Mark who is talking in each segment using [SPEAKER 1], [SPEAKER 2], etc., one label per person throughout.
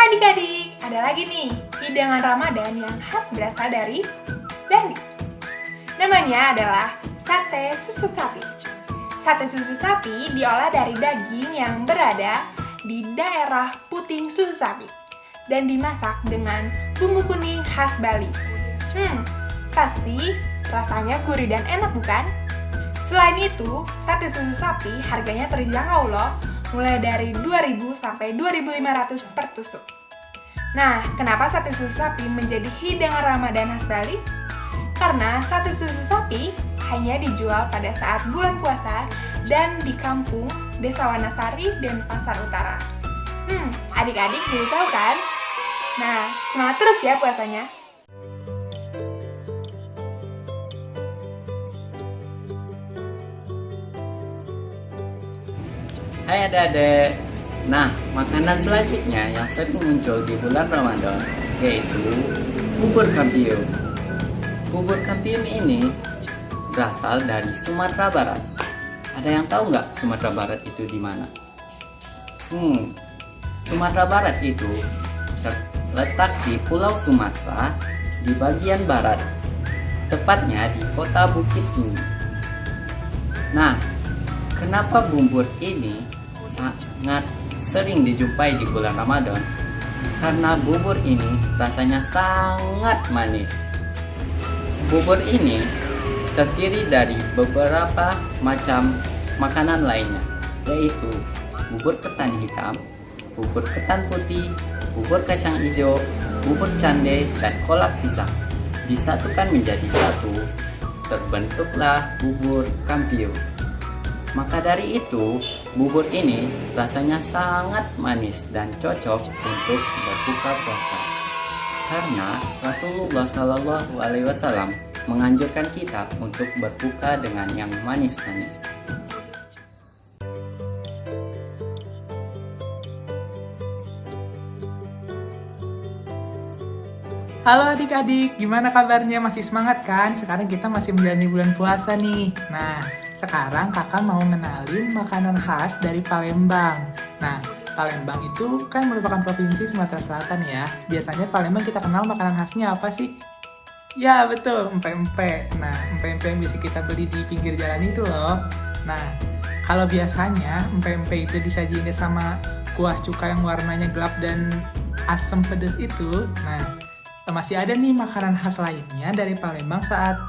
[SPEAKER 1] adik-adik, ada lagi nih hidangan Ramadan yang khas berasal dari Bandi. Namanya adalah sate susu sapi. Sate susu sapi diolah dari daging yang berada di daerah puting susu sapi dan dimasak dengan bumbu kuning khas Bali. Pasti rasanya gurih dan enak bukan? Selain itu, sate susu sapi harganya terjangkau loh, mulai dari 2.000 sampai 2.500 per tusuk. Nah, kenapa sate susu sapi menjadi hidangan Ramadan khas Bali? Karena sate susu sapi hanya dijual pada saat bulan puasa dan di kampung Desa Wanasari dan Pasar Utara. Adik-adik jadi tahu kan? Nah, semangat terus ya puasanya.
[SPEAKER 2] Hai adik-adik. Nah, makanan selanjutnya yang sering muncul di bulan Ramadan yaitu bubur kampiun. Bubur kampiun ini berasal dari Sumatera Barat. Ada yang tahu nggak Sumatera Barat itu di mana? Sumatera Barat itu terletak di Pulau Sumatera di bagian barat, tepatnya di kota Bukit Tinggi. Nah, kenapa bubur ini sangat sering dijumpai di bulan Ramadan? Karena bubur ini rasanya sangat manis. Bubur ini terdiri dari beberapa macam makanan lainnya, yaitu bubur ketan hitam, bubur ketan putih, bubur kacang hijau, bubur cande, dan kolak pisang. Disatukan menjadi satu, terbentuklah bubur kampiun. Maka dari itu, bubur ini rasanya sangat manis dan cocok untuk berbuka puasa. Karena Rasulullah SAW menganjurkan kita untuk berbuka dengan yang manis-manis.
[SPEAKER 3] Halo adik-adik, gimana kabarnya? Masih semangat kan? Sekarang kita masih menjalani bulan puasa nih. Nah, sekarang kakak mau ngenalin makanan khas dari Palembang. Nah, Palembang itu kan merupakan provinsi Sumatera Selatan ya. Biasanya Palembang kita kenal makanan khasnya apa sih? Ya betul, empek-empek. Nah, empek-empek yang bisa kita beli di pinggir jalan itu loh. Nah, kalau biasanya empek-empek itu disajiin sama kuah cuka yang warnanya gelap dan asam pedas itu. Nah, masih ada nih makanan khas lainnya dari Palembang saat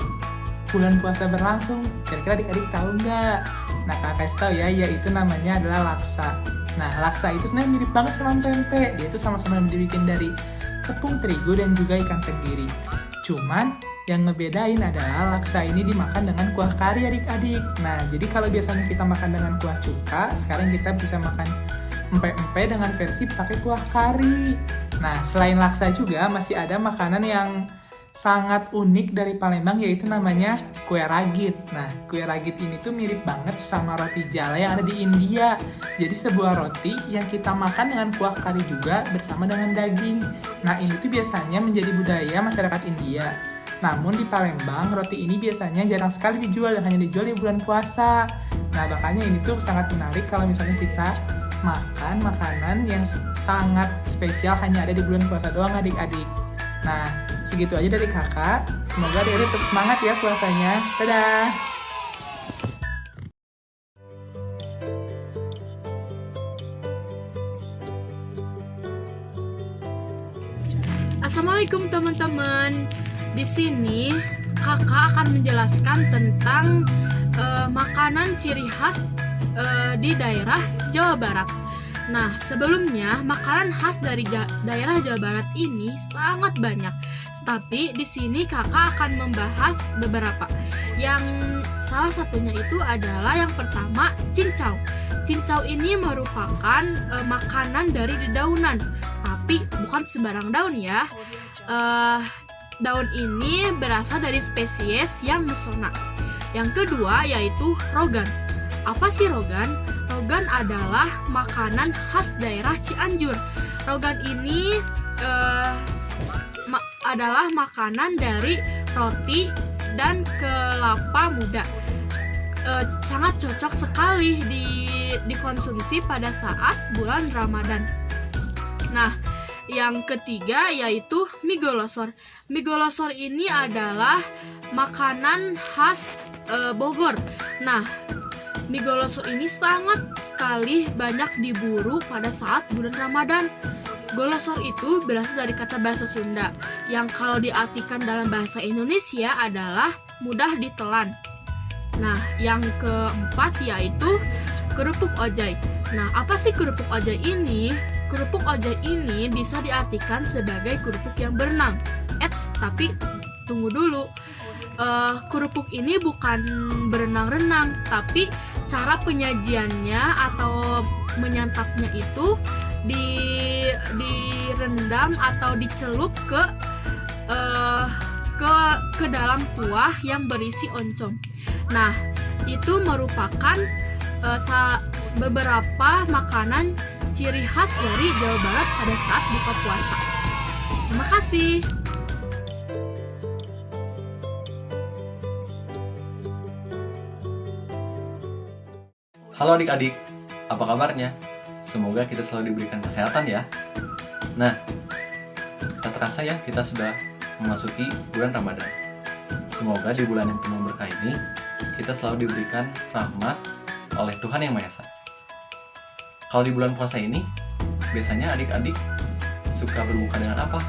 [SPEAKER 3] bulan puasa berlangsung. Kira-kira adik-adik tahu nggak? Nah, kakak kasih tahu ya, yaitu namanya adalah laksa. Nah, laksa itu sebenarnya mirip banget sama pempek. Dia itu sama-sama dibikin dari tepung terigu dan juga ikan tenggiri. Cuman yang ngebedain adalah laksa ini dimakan dengan kuah kari adik-adik. Nah, jadi kalau biasanya kita makan dengan kuah cuka, sekarang kita bisa makan empek-empek dengan versi pakai kuah kari. Nah, selain laksa juga masih ada makanan yang sangat unik dari Palembang, yaitu namanya kue ragit. Nah, kue ragit ini tuh mirip banget sama roti jala yang ada di India. Jadi sebuah roti yang kita makan dengan kuah kari juga bersama dengan daging. Nah, ini tuh biasanya menjadi budaya masyarakat India. Namun di Palembang, roti ini biasanya jarang sekali dijual dan hanya dijual di bulan puasa. Nah, makanya ini tuh sangat menarik kalau misalnya kita makan makanan yang sangat spesial hanya ada di bulan puasa doang adik-adik. Nah, segitu aja dari kakak. Semoga adik-adik tetap semangat ya puasanya. Dadah!
[SPEAKER 4] Assalamualaikum teman-teman. Di sini kakak akan menjelaskan tentang makanan ciri khas di daerah Jawa Barat. Nah, sebelumnya makanan khas dari daerah Jawa Barat ini sangat banyak. Tapi di sini kakak akan membahas beberapa. Yang salah satunya itu adalah yang pertama, cincau. Cincau ini merupakan makanan dari dedaunan, tapi bukan sembarang daun ya. Daun ini berasal dari spesies yang mesona. Yang kedua yaitu rogan. Apa sih rogan? Rogan adalah makanan khas daerah Cianjur. Rogan ini adalah makanan dari roti dan kelapa muda. Sangat cocok sekali dikonsumsi pada saat bulan Ramadan. Nah, Yang ketiga yaitu mie golosor. Mie golosor ini adalah makanan khas Bogor. Nah, mie golosor ini sangat sekali banyak diburu pada saat bulan Ramadan. Golosor itu berasal dari kata bahasa Sunda yang kalau diartikan dalam bahasa Indonesia adalah mudah ditelan. Nah, yang keempat yaitu kerupuk ojai. Nah, apa sih kerupuk ojai ini? Kerupuk ojai ini bisa diartikan sebagai kerupuk yang berenang. Tapi tunggu dulu. Kerupuk ini bukan berenang-renang, tapi cara penyajiannya atau menyantapnya itu direndam atau dicelup ke dalam kuah yang berisi oncom. Nah, itu merupakan beberapa makanan ciri khas dari Jawa Barat pada saat buka puasa. Terima kasih.
[SPEAKER 5] Halo adik-adik, apa kabarnya? Semoga kita selalu diberikan kesehatan ya. Nah, tak terasa ya kita sudah memasuki bulan Ramadan. Semoga di bulan yang penuh berkah ini kita selalu diberikan rahmat oleh Tuhan Yang Maha Esa. Kalau di bulan puasa ini, biasanya adik-adik suka berbuka dengan apa?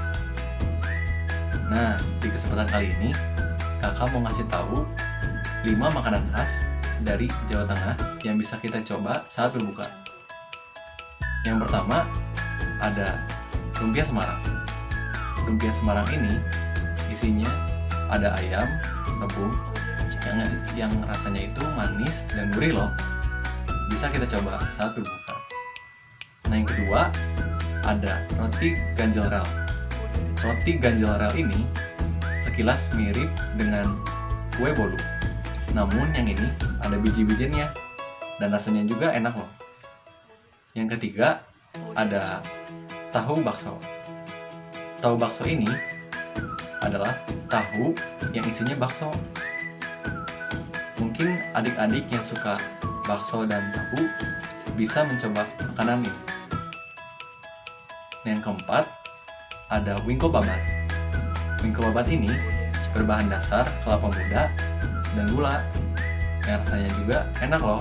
[SPEAKER 5] Nah, di kesempatan kali ini, kakak mau ngasih tahu 5 makanan khas dari Jawa Tengah yang bisa kita coba saat berbuka. Yang pertama, ada lumpia Semarang. Lumpia Semarang ini isinya ada ayam, rebung, yang rasanya itu manis dan gurih loh. Bisa kita coba saat berbuka. Nah, yang kedua, ada roti ganjel rel. Roti ganjel rel ini sekilas mirip dengan kue bolu. Namun yang ini ada biji-bijinya dan rasanya juga enak loh. Yang ketiga, ada tahu bakso. Tahu bakso ini adalah tahu yang isinya bakso. Mungkin adik-adik yang suka bakso dan tahu bisa mencoba makanan ini. Yang keempat, ada wingko babat. Wingko babat ini berbahan dasar kelapa muda dan gula, yang rasanya juga enak loh.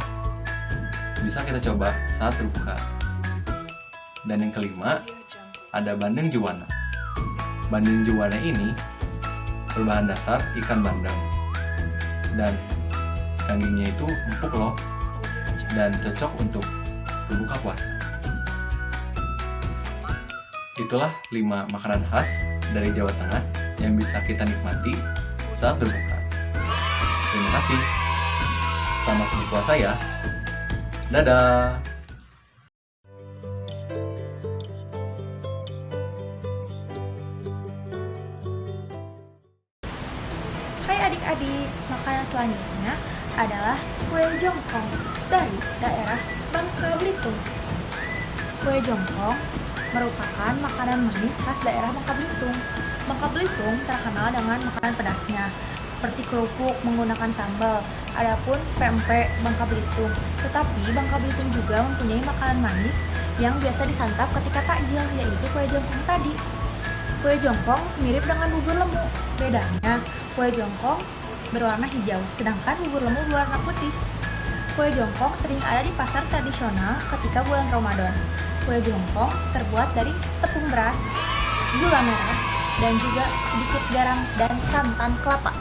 [SPEAKER 5] Bisa kita coba saat berbuka. Dan yang kelima, ada bandeng juwana. Bandeng juwana ini berbahan dasar ikan bandeng, dan dagingnya itu empuk loh, dan cocok untuk berbuka puasa. Itulah 5 makanan khas dari Jawa Tengah yang bisa kita nikmati saat berbuka. Terima kasih. Selamat berpuasa ya. Dadah.
[SPEAKER 1] Hai adik-adik, makanan selanjutnya adalah kue jongkong dari daerah Bangka Belitung. Kue jongkong merupakan makanan manis khas daerah Bangka Belitung. Bangka Belitung terkenal dengan makanan pedasnya, seperti kerupuk menggunakan sambal, adapun pempek Bangka Belitung. Tetapi Bangka Belitung juga mempunyai makanan manis yang biasa disantap ketika takjil, yaitu kue jongkong tadi. Kue jongkong mirip dengan bubur lemu. Bedanya, kue jongkong berwarna hijau, sedangkan bubur lemu berwarna putih. Kue jongkong sering ada di pasar tradisional ketika bulan Ramadan. Kue jongkong terbuat dari tepung beras, gula merah, dan juga sedikit garam dan santan kelapa.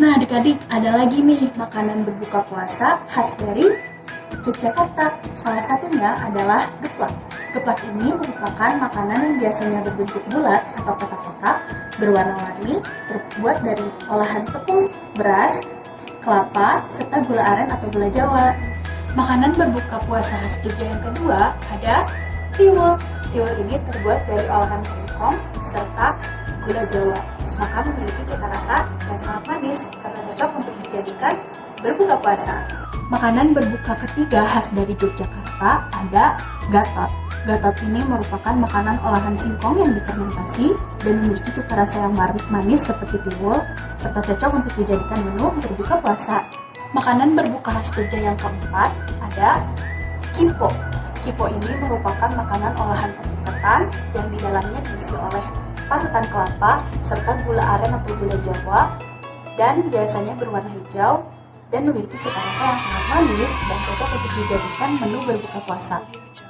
[SPEAKER 6] Nah adik-adik, ada lagi nih makanan berbuka puasa khas dari Yogyakarta. Salah satunya adalah geplak. Geplak ini merupakan makanan yang biasanya berbentuk bulat atau kotak-kotak, berwarna-warni, terbuat dari olahan tepung, beras, kelapa, serta gula aren atau gula Jawa. Makanan berbuka puasa khas Jogja yang kedua ada tiwul. Tiwul ini terbuat dari olahan singkong serta gula Jawa, maka memiliki cita rasa yang sangat manis serta cocok untuk dijadikan berbuka puasa. Makanan berbuka ketiga khas dari Yogyakarta ada gatot. Gatot ini merupakan makanan olahan singkong yang difermentasi dan memiliki cita rasa yang manis seperti tiwul serta cocok untuk dijadikan menu berbuka puasa. Makanan berbuka khas Jogja yang keempat ada kipo. Kipo ini merupakan makanan olahan tepung ketan yang di dalamnya diisi oleh parutan kelapa serta gula aren atau gula Jawa dan biasanya berwarna hijau dan memiliki cita rasa yang sangat manis dan cocok untuk dijadikan menu berbuka puasa.